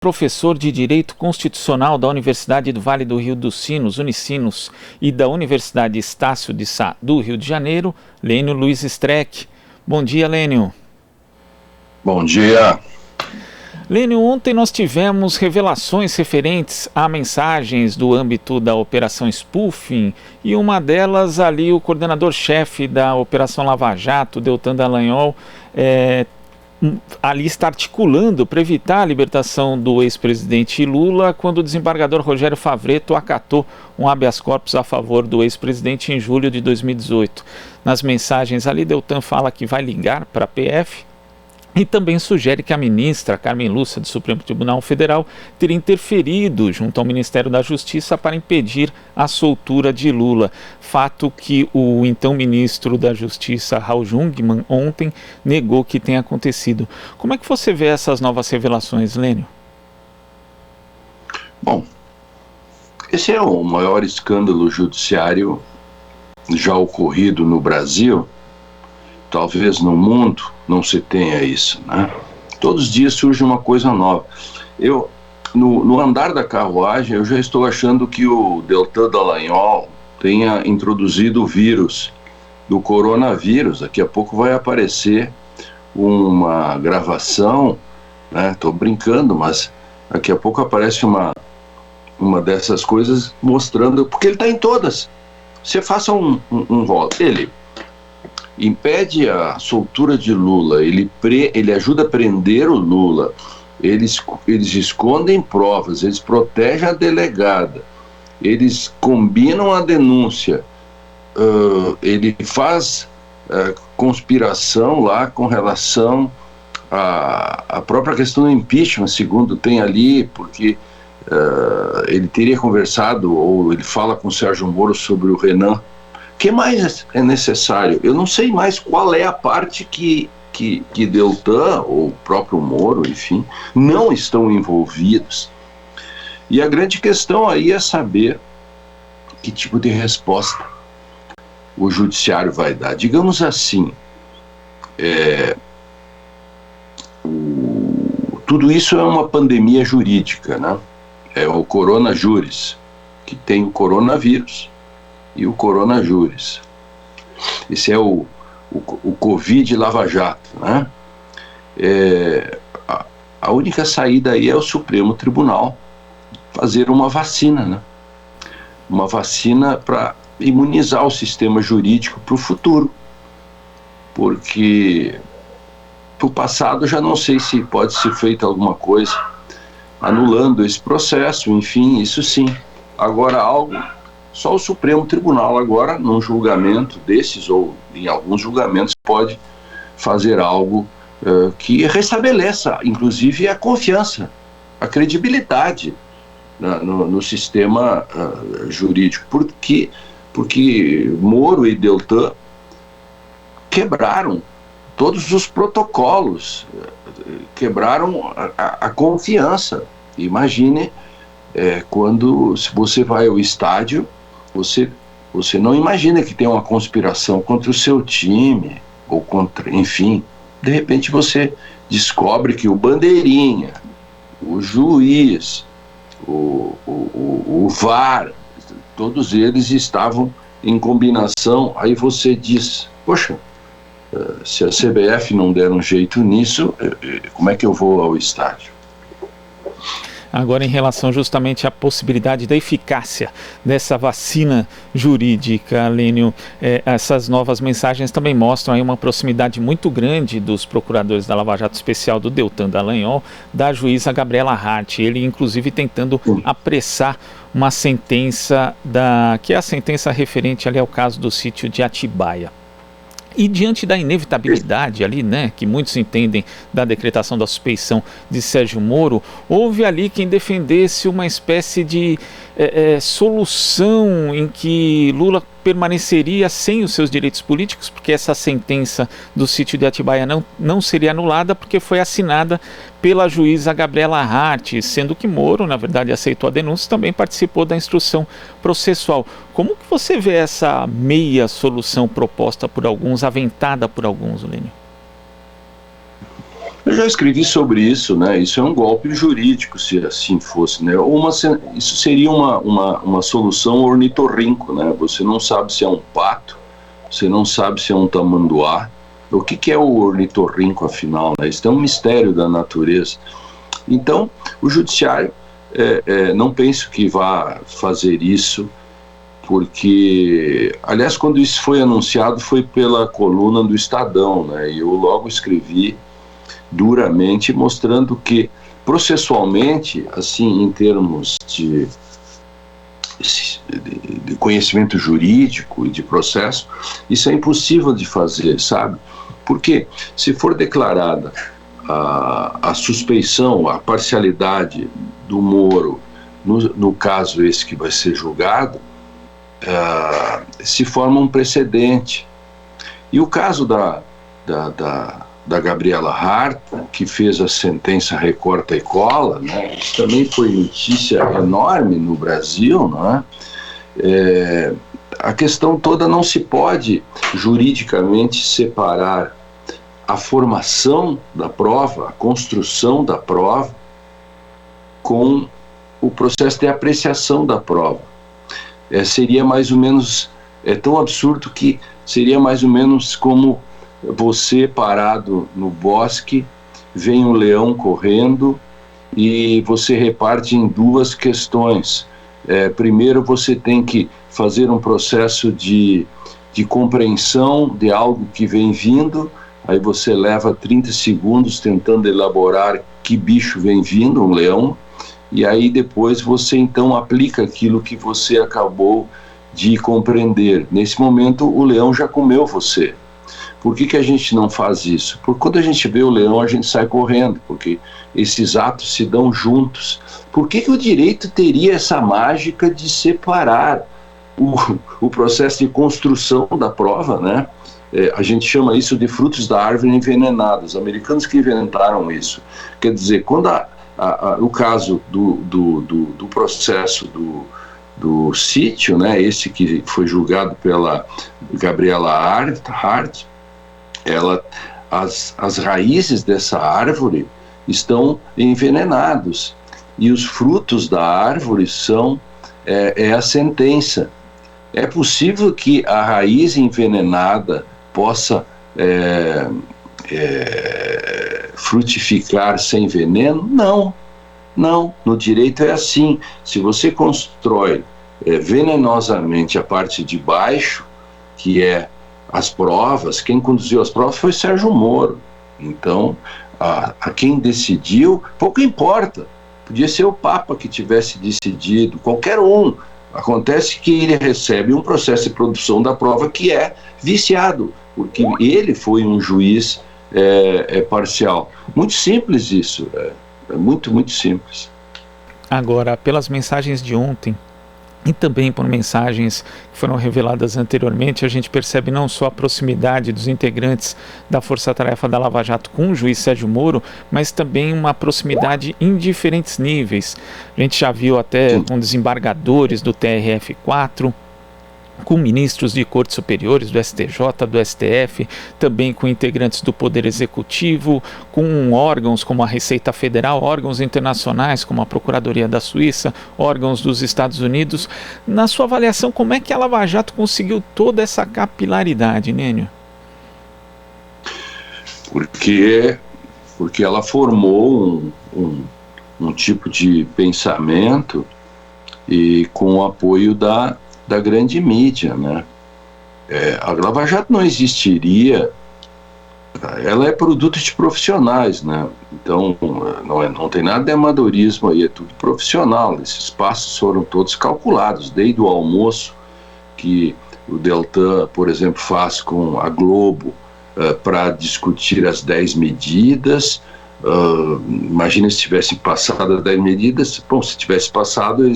Professor de Direito Constitucional da Universidade do Vale do Rio dos Sinos, Unicinos, e da Universidade Estácio de Sá, do Rio de Janeiro, Lênio Luiz Streck. Bom dia, Lênio. Bom dia. Lênio, ontem nós tivemos revelações referentes a mensagens do âmbito da Operação Spoofing, e uma delas ali o coordenador-chefe da Operação Lava Jato, Deltan Dallagnol, ali está articulando para evitar a libertação do ex-presidente Lula, quando o desembargador Rogério Favretto acatou um habeas corpus a favor do ex-presidente em julho de 2018. Nas mensagens ali, Deltan fala que vai ligar para a PF e também sugere que a ministra Carmen Lúcia do Supremo Tribunal Federal teria interferido junto ao Ministério da Justiça para impedir a soltura de Lula. Fato que o então ministro da Justiça, Raul Jungmann, ontem negou que tenha acontecido. Como é que você vê essas novas revelações, Lênio? Bom, esse é o maior escândalo judiciário já ocorrido no Brasil. Talvez no mundo não se tenha isso, né? Todos os dias surge uma coisa nova. No andar da carruagem, eu já estou achando que o Deltan Dallagnol tenha introduzido o vírus do coronavírus. Daqui a pouco vai aparecer uma gravação, né? Estou brincando, mas daqui a pouco aparece uma dessas coisas mostrando, porque ele está em todas. Você faça um rolo. Ele impede a soltura de Lula, ele ajuda a prender o Lula, eles escondem provas, eles protegem a delegada, eles combinam a denúncia, ele faz conspiração lá com relação à própria questão do impeachment, segundo tem ali, porque ele teria conversado, ou ele fala com o Sérgio Moro sobre o Renan. O que mais é necessário? Eu não sei mais qual é a parte que Deltan, ou o próprio Moro, enfim, não estão envolvidos. E a grande questão aí é saber que tipo de resposta o judiciário vai dar. Digamos assim, tudo isso é uma pandemia jurídica, né? É o coronajuris, que tem o coronavírus e o coronajuris. Esse é o Covid Lava Jato, né? A única saída aí é o Supremo Tribunal fazer uma vacina, né? Uma vacina para imunizar o sistema jurídico para o futuro, porque para o passado já não sei se pode ser feita alguma coisa anulando esse processo, enfim, isso sim. Agora só o Supremo Tribunal agora, num julgamento desses, ou em alguns julgamentos, pode fazer algo que restabeleça, inclusive, a confiança, a credibilidade no sistema jurídico. Porque Moro e Deltan quebraram todos os protocolos, quebraram a confiança. Imagine se você vai ao estádio, você não imagina que tem uma conspiração contra o seu time, ou contra, enfim, de repente você descobre que o bandeirinha, o juiz, o VAR, todos eles estavam em combinação. Aí você diz, poxa, se a CBF não der um jeito nisso, como é que eu vou ao estádio? Agora, em relação justamente à possibilidade da eficácia dessa vacina jurídica, Lênio, essas novas mensagens também mostram aí uma proximidade muito grande dos procuradores da Lava Jato Especial, do Deltan Dallagnol, da juíza Gabriela Hart. Ele, inclusive, tentando apressar uma sentença, que é a sentença referente ali ao caso do sítio de Atibaia. E diante da inevitabilidade ali, né, que muitos entendem da decretação da suspeição de Sérgio Moro, houve ali quem defendesse uma espécie de solução em que Lula permaneceria sem os seus direitos políticos, porque essa sentença do sítio de Atibaia não seria anulada, porque foi assinada pela juíza Gabriela Hart, sendo que Moro, na verdade, aceitou a denúncia e também participou da instrução processual. Como que você vê essa meia solução proposta por alguns, aventada por alguns, Lênio? Eu já escrevi sobre isso, né? Isso é um golpe jurídico, se assim fosse, né? Isso seria uma solução ornitorrinco, né? Você não sabe se é um pato, você não sabe se é um tamanduá. O que é o ornitorrinco, afinal, né? Isso é um mistério da natureza. Então, o judiciário, não penso que vá fazer isso, porque, aliás, quando isso foi anunciado, foi pela coluna do Estadão, né? E eu logo escrevi duramente, mostrando que, processualmente, assim, em termos de conhecimento jurídico e de processo, isso é impossível de fazer, sabe? Porque se for declarada a suspeição, a parcialidade do Moro, no caso esse que vai ser julgado, se forma um precedente. E o caso da Gabriela Hart, que fez a sentença recorta e cola, né? Isso também foi notícia enorme no Brasil, não é? A questão toda, não se pode juridicamente separar a formação da prova, a construção da prova, com o processo de apreciação da prova. Seria mais ou menos, tão absurdo que seria mais ou menos como você parado no bosque, vem um leão correndo e você reparte em duas questões. Primeiro, você tem que fazer um processo de compreensão de algo que vem vindo, aí você leva 30 segundos tentando elaborar que bicho vem vindo, um leão, e aí depois você então aplica aquilo que você acabou de compreender. Nesse momento, o leão já comeu você. Por que a gente não faz isso? Porque quando a gente vê o leão, a gente sai correndo, porque esses atos se dão juntos. Por que o direito teria essa mágica de separar o processo de construção da prova, né? A gente chama isso de frutos da árvore envenenados. Os americanos que inventaram isso. Quer dizer, quando o caso do processo do sítio, né, esse que foi julgado pela Gabriela Hart, as raízes dessa árvore estão envenenados e os frutos da árvore são a sentença. É possível que a raiz envenenada possa frutificar sem veneno? Não. No direito é assim. Se você constrói venenosamente a parte de baixo, que é as provas, quem conduziu as provas foi Sérgio Moro. Então, a quem decidiu, pouco importa. Podia ser o Papa que tivesse decidido, qualquer um. Acontece que ele recebe um processo de produção da prova que é viciado, porque ele foi um juiz parcial. Muito simples isso, muito, muito simples. Agora, pelas mensagens de ontem, e também por mensagens que foram reveladas anteriormente, a gente percebe não só a proximidade dos integrantes da Força-Tarefa da Lava Jato com o juiz Sérgio Moro, mas também uma proximidade em diferentes níveis. A gente já viu até com desembargadores do TRF4, com ministros de cortes superiores, do STJ, do STF, também com integrantes do Poder Executivo, com órgãos como a Receita Federal, órgãos internacionais como a Procuradoria da Suíça, órgãos dos Estados Unidos. Na sua avaliação, como é que a Lava Jato conseguiu toda essa capilaridade, Nênio? Porque ela formou um tipo de pensamento e com o apoio da grande mídia, né? A Lava Jato não existiria, ela é produto de profissionais, né? Então não tem nada de amadorismo aí, é tudo profissional. Esses passos foram todos calculados, desde o almoço que o Deltan, por exemplo, faz com a Globo para discutir as 10 medidas. Imagina se tivesse passado as 10 medidas. Bom, se tivesse passado,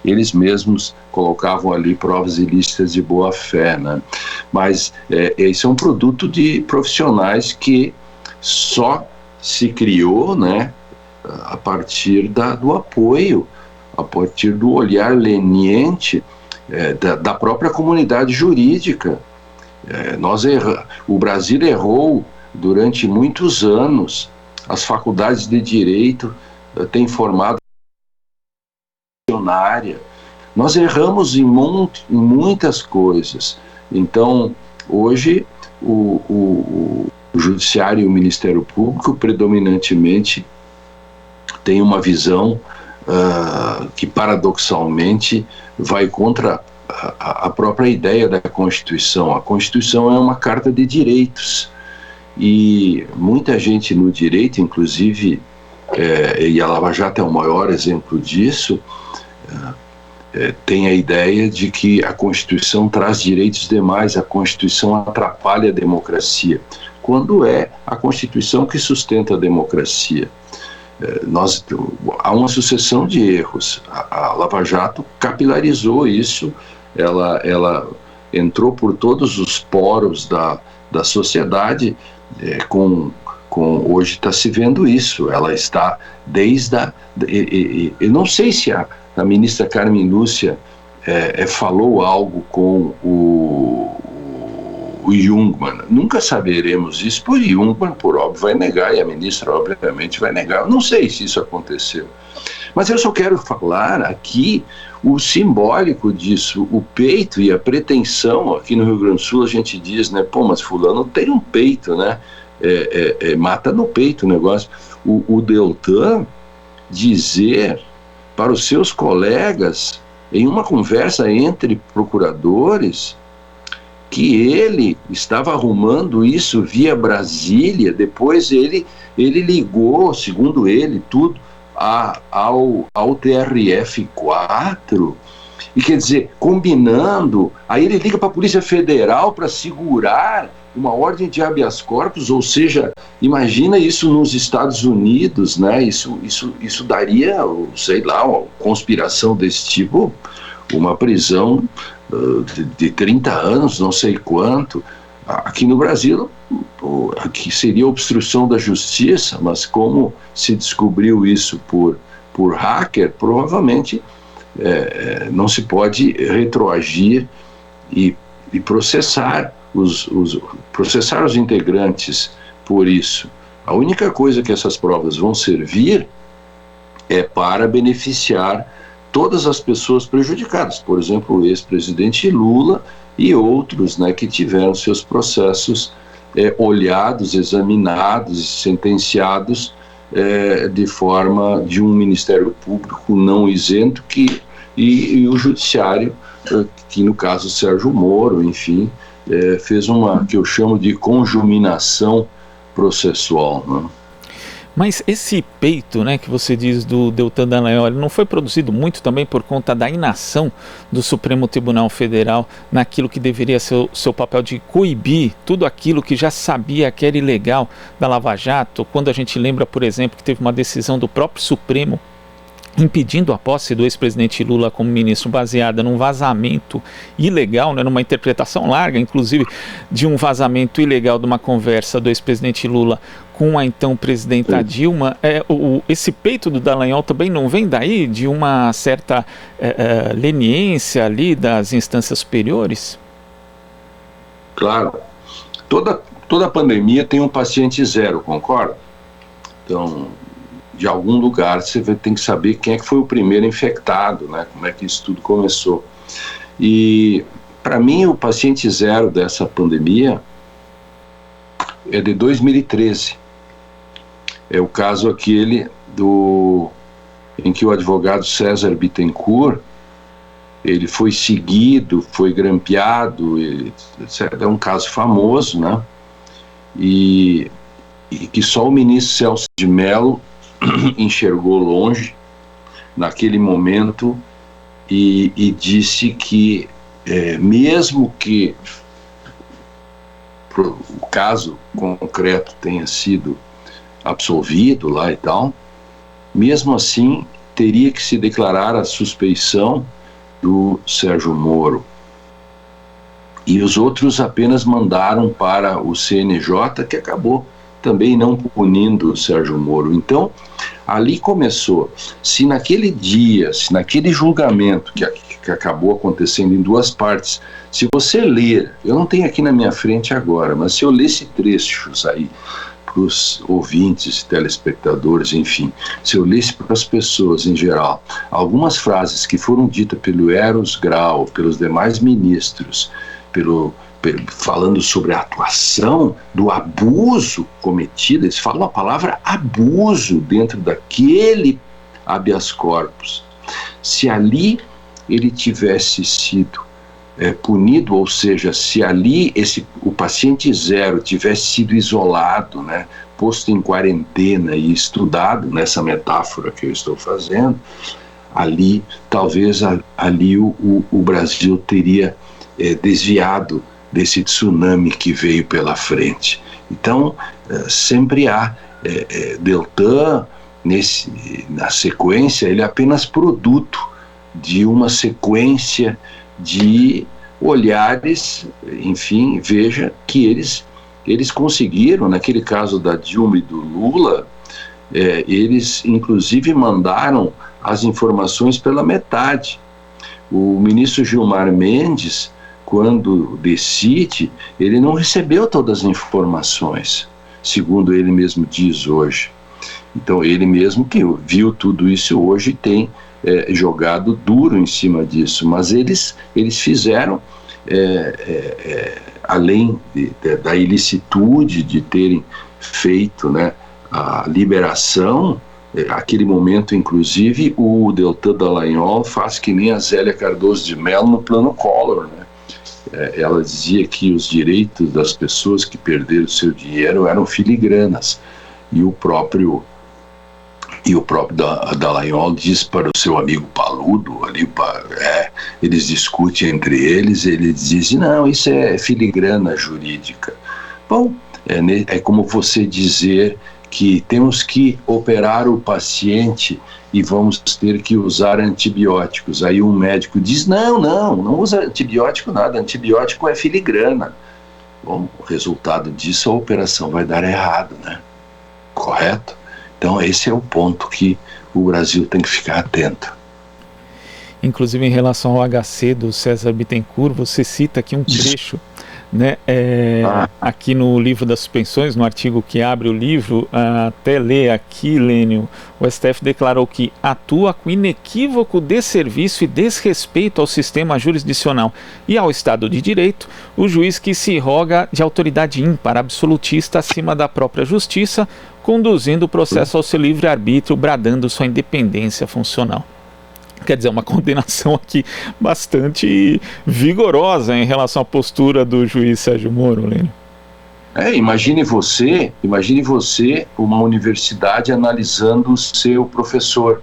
eles mesmos colocavam ali provas ilícitas de boa-fé, né? Mas isso é um produto de profissionais que só se criou, né, a partir do apoio, a partir do olhar leniente da própria comunidade jurídica. O Brasil errou durante muitos anos, as faculdades de Direito têm formado funcionária. Nós erramos em muitas coisas. Então, hoje, o Judiciário e o Ministério Público predominantemente têm uma visão que, paradoxalmente, vai contra a própria ideia da Constituição. A Constituição é uma carta de direitos. E muita gente no direito, inclusive, e a Lava Jato é o maior exemplo disso, tem a ideia de que a Constituição traz direitos demais, a Constituição atrapalha a democracia, quando é a Constituição que sustenta a democracia. Há uma sucessão de erros. A Lava Jato capilarizou isso, ela entrou por todos os poros da sociedade, hoje está se vendo isso. Ela está desde eu não sei se a ministra Carmen Lúcia falou algo com o Jungmann. Nunca saberemos isso, por Jungmann, por óbvio, vai negar, e a ministra, obviamente, vai negar. Eu não sei se isso aconteceu. Mas eu só quero falar aqui o simbólico disso, o peito e a pretensão. Aqui no Rio Grande do Sul a gente diz, né, pô, mas fulano tem um peito, né? Mata no peito o negócio. O Deltan dizer para os seus colegas, em uma conversa entre procuradores, que ele estava arrumando isso via Brasília. Depois ele ligou, segundo ele, tudo ao TRF4, e quer dizer, combinando, aí ele liga para a Polícia Federal para segurar uma ordem de habeas corpus. Ou seja, imagina isso nos Estados Unidos, né? Isso daria, sei lá, uma conspiração desse tipo, uma prisão de 30 anos, não sei quanto. Aqui no Brasil, aqui seria obstrução da justiça, mas como se descobriu isso por hacker, provavelmente não se pode retroagir e processar os integrantes por isso. A única coisa que essas provas vão servir é para beneficiar todas as pessoas prejudicadas, por exemplo, o ex-presidente Lula e outros, né, que tiveram seus processos olhados, examinados e sentenciados de forma de um Ministério Público não isento e o Judiciário, que no caso Sérgio Moro, enfim, fez uma que eu chamo de conjuminação processual, né? Mas esse peito, né, que você diz do Deltan Dallagnol, ele não foi produzido muito também por conta da inação do Supremo Tribunal Federal naquilo que deveria ser o seu papel de coibir tudo aquilo que já sabia que era ilegal da Lava Jato? Quando a gente lembra, por exemplo, que teve uma decisão do próprio Supremo impedindo a posse do ex-presidente Lula como ministro, baseada num vazamento ilegal, né, numa interpretação larga, inclusive, de um vazamento ilegal de uma conversa do ex-presidente Lula com a então presidenta Dilma. Esse peito do Dallagnol também não vem daí, de uma certa leniência ali das instâncias superiores? Claro. Toda pandemia tem um paciente zero, concorda? Então, de algum lugar você tem que saber quem é que foi o primeiro infectado, né? Como é que isso tudo começou. E, para mim, o paciente zero dessa pandemia é de 2013. É o caso aquele em que o advogado César Bittencourt, ele foi seguido, foi grampeado, é um caso famoso, né? E que só o ministro Celso de Mello enxergou longe naquele momento e disse que mesmo que o caso concreto tenha sido absolvido lá e tal, mesmo assim teria que se declarar a suspeição do Sérgio Moro, e os outros apenas mandaram para o CNJ, que acabou também não punindo o Sérgio Moro. Então, Ali começou. Se naquele dia, se naquele julgamento que acabou acontecendo em duas partes, se você ler, eu não tenho aqui na minha frente agora, mas se eu lesse trechos aí para os ouvintes, telespectadores, enfim, se eu lesse para as pessoas em geral, algumas frases que foram ditas pelo Eros Grau, pelos demais ministros, falando sobre a atuação do abuso cometido, eles falam a palavra abuso dentro daquele habeas corpus. Se ali ele tivesse sido punido, ou seja, se ali o paciente zero tivesse sido isolado, né, posto em quarentena e estudado nessa metáfora que eu estou fazendo, ali talvez ali o Brasil teria desviado desse tsunami que veio pela frente. Então, sempre há Deltan, na sequência, ele é apenas produto de uma sequência de olhares, enfim, veja que eles conseguiram, naquele caso da Dilma e do Lula, eles inclusive mandaram as informações pela metade. O ministro Gilmar Mendes, quando decide, ele não recebeu todas as informações, segundo ele mesmo diz hoje. Então, ele mesmo que viu tudo isso hoje tem jogado duro em cima disso, mas eles fizeram, além da ilicitude de terem feito, né, a liberação, aquele momento, inclusive, o Deltan Dallagnol faz que nem a Zélia Cardoso de Mello no plano Collor, né? Ela dizia que os direitos das pessoas que perderam seu dinheiro eram filigranas, e o próprio Dallagnol diz para o seu amigo Paludo, ali, eles discutem entre eles, ele diz, não, isso é filigrana jurídica. Bom, é como você dizer que temos que operar o paciente e vamos ter que usar antibióticos. Aí um médico diz, não usa antibiótico nada, antibiótico é filigrana. Bom, o resultado disso, a operação vai dar errado, né? Correto? Então esse é o ponto que o Brasil tem que ficar atento. Inclusive em relação ao HC do César Bittencourt, você cita aqui um trecho, né, aqui no livro das suspensões, no artigo que abre o livro, até ler aqui, Lênio, o STF declarou que atua com inequívoco desserviço e desrespeito ao sistema jurisdicional e ao Estado de Direito, o juiz que se roga de autoridade ímpar, absolutista acima da própria justiça, conduzindo o processo ao seu livre-arbítrio, bradando sua independência funcional. Quer dizer, uma condenação aqui bastante vigorosa em relação à postura do juiz Sérgio Moro, Lênio. Imagine você, uma universidade analisando o seu professor.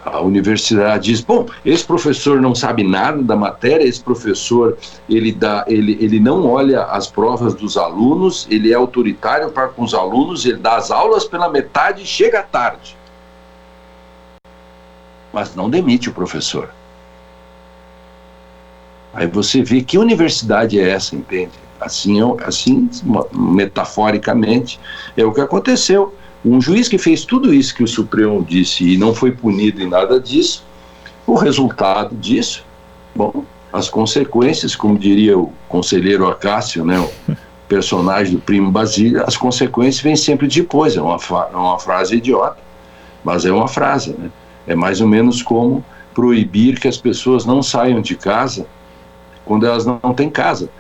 A universidade diz, bom, esse professor não sabe nada da matéria, esse professor, ele não olha as provas dos alunos, ele é autoritário para com os alunos, ele dá as aulas pela metade e chega tarde. Mas não demite o professor. Aí você vê que universidade é essa, entende? Assim, metaforicamente, é o que aconteceu. Um juiz que fez tudo isso que o Supremo disse e não foi punido em nada disso, o resultado disso, bom, as consequências, como diria o conselheiro Acácio, né, o personagem do Primo Basílio, as consequências vêm sempre depois. É uma frase idiota, mas é uma frase, né? É mais ou menos como proibir que as pessoas não saiam de casa quando elas não têm casa.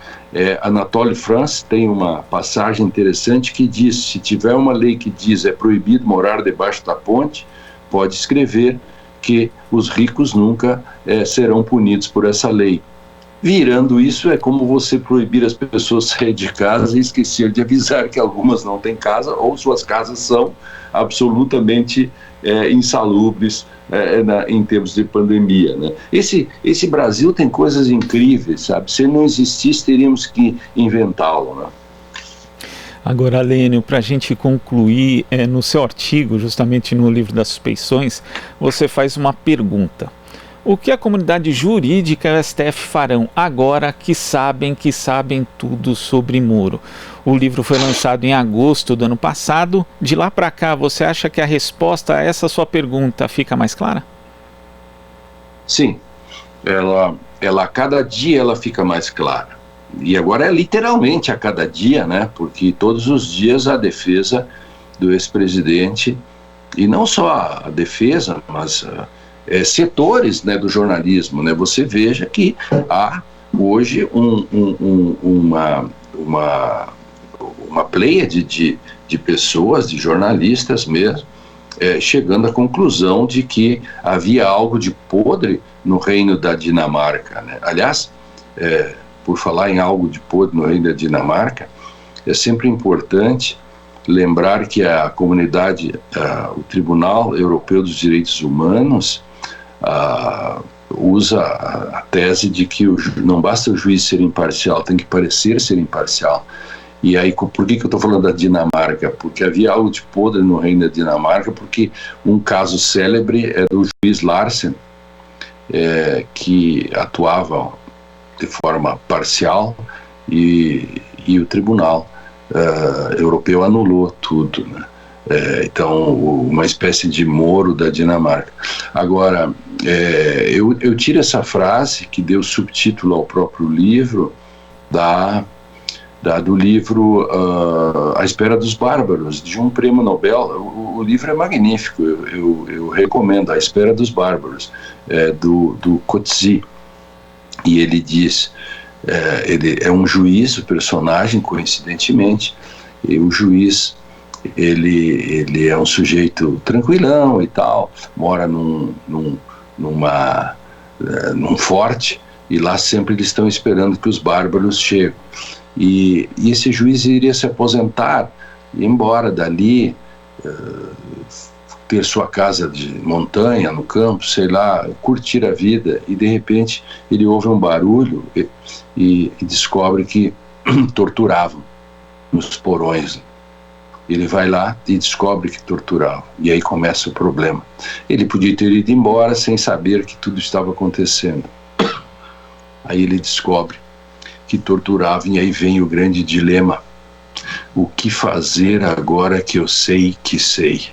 Anatole France tem uma passagem interessante que diz, se tiver uma lei que diz é proibido morar debaixo da ponte, pode escrever que os ricos nunca serão punidos por essa lei. Virando isso, é como você proibir as pessoas sair de casa e esquecer de avisar que algumas não têm casa ou suas casas são absolutamente insalubres em tempos de pandemia, né? Esse Brasil tem coisas incríveis, sabe? Se não existisse, teríamos que inventá-lo, né? Agora, Lênio, para a gente concluir, no seu artigo, justamente no livro das suspeições, você faz uma pergunta. O que a comunidade jurídica e o STF farão agora que sabem tudo sobre Moro? O livro foi lançado em agosto do ano passado. De lá para cá, você acha que a resposta a essa sua pergunta fica mais clara? Sim, ela a cada dia ela fica mais clara. E agora é literalmente a cada dia, né? Porque todos os dias a defesa do ex-presidente, e não só a defesa, mas setores, né, do jornalismo, né? Você veja que há hoje uma pleiade de pessoas, de jornalistas mesmo, chegando à conclusão de que havia algo de podre no reino da Dinamarca, né? Aliás, por falar em algo de podre no reino da Dinamarca, é sempre importante lembrar que a comunidade, o Tribunal Europeu dos Direitos Humanos, usa a tese de que não basta o juiz ser imparcial, tem que parecer ser imparcial. E aí, por que eu estou falando da Dinamarca? Porque havia algo de podre no reino da Dinamarca, porque um caso célebre é do juiz Larsen, que atuava de forma parcial, e o Tribunal Europeu anulou tudo, né? Então, uma espécie de Moro da Dinamarca. Agora, eu tiro essa frase, que deu subtítulo ao próprio livro, do livro A Espera dos Bárbaros, de um prêmio Nobel. O livro é magnífico, eu recomendo, A Espera dos Bárbaros, do Coetzee. E ele diz, ele é um juiz, o personagem, coincidentemente, e o juiz, ele é um sujeito tranquilão e tal, mora num forte, e lá sempre eles estão esperando que os bárbaros cheguem. E esse juiz iria se aposentar, ir embora dali, ter sua casa de montanha, no campo, sei lá, curtir a vida, e de repente ele ouve um barulho e descobre que torturavam nos porões. Ele vai lá e descobre que torturavam, e aí começa o problema. Ele podia ter ido embora sem saber que tudo estava acontecendo. Aí ele descobre que torturavam, e aí vem o grande dilema: o que fazer agora que eu sei que sei?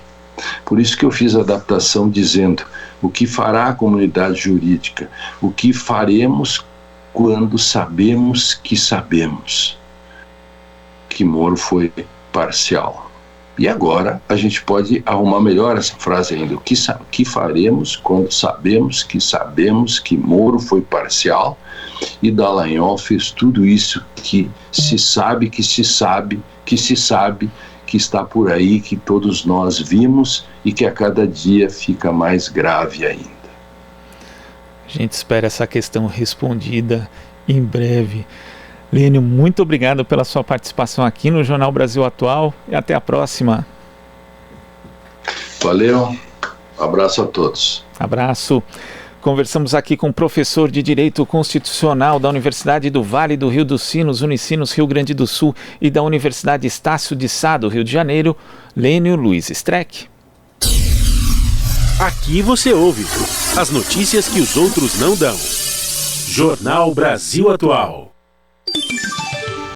Por isso que eu fiz a adaptação dizendo: o que fará a comunidade jurídica? O que faremos quando sabemos que Moro foi parcial? E agora a gente pode arrumar melhor essa frase ainda: o que faremos quando sabemos que Moro foi parcial e Dallagnol fez tudo isso que se sabe, que está por aí, que todos nós vimos e que a cada dia fica mais grave ainda. A gente espera essa questão respondida em breve. Lênio, muito obrigado pela sua participação aqui no Jornal Brasil Atual e até a próxima. Valeu, abraço a todos. Abraço. Conversamos aqui com o professor de Direito Constitucional da Universidade do Vale do Rio dos Sinos, Unicinos, Rio Grande do Sul, e da Universidade Estácio de Sá, do Rio de Janeiro, Lênio Luiz Streck. Aqui você ouve as notícias que os outros não dão. Jornal Brasil Atual.